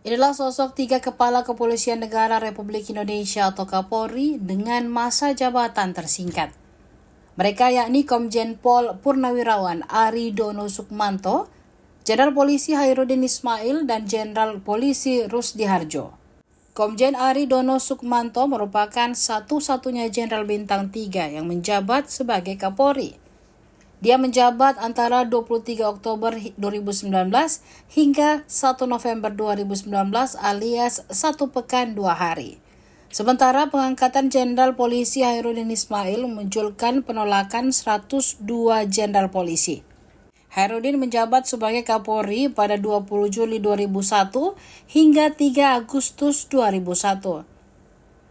Inilah sosok 3 kepala kepolisian negara Republik Indonesia atau Kapolri dengan masa jabatan tersingkat. Mereka yakni Komjen Pol Purnawirawan Ari Dono Sukmanto, Jenderal Polisi Hairudin Ismail, dan Jenderal Polisi Rusdi Harjo. Komjen Ari Dono Sukmanto merupakan satu-satunya Jenderal Bintang 3 yang menjabat sebagai Kapolri. Dia menjabat antara 23 Oktober 2019 hingga 1 November 2019 alias 1 pekan 2 hari. Sementara pengangkatan Jenderal Polisi Hairudin Ismail memunculkan penolakan 102 Jenderal Polisi. Hairudin menjabat sebagai Kapolri pada 20 Juli 2001 hingga 3 Agustus 2001.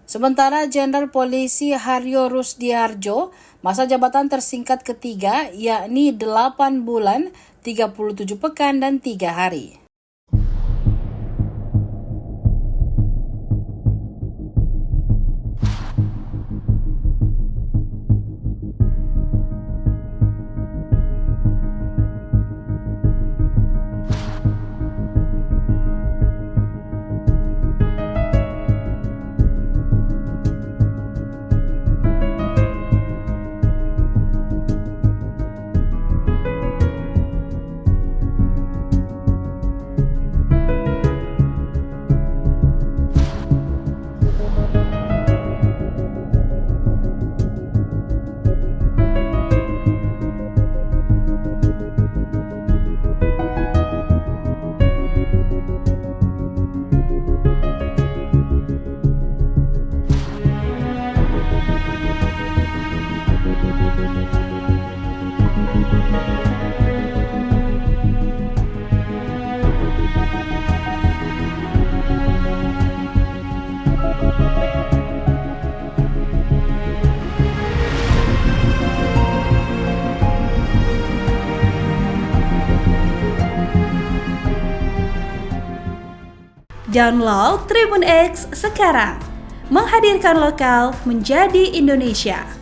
Sementara Jenderal Polisi Haryo Rusdi Harjo, masa jabatan tersingkat ketiga yakni 8 bulan, 37 pekan, dan 3 hari. Download Tribun X sekarang, menghadirkan lokal menjadi Indonesia.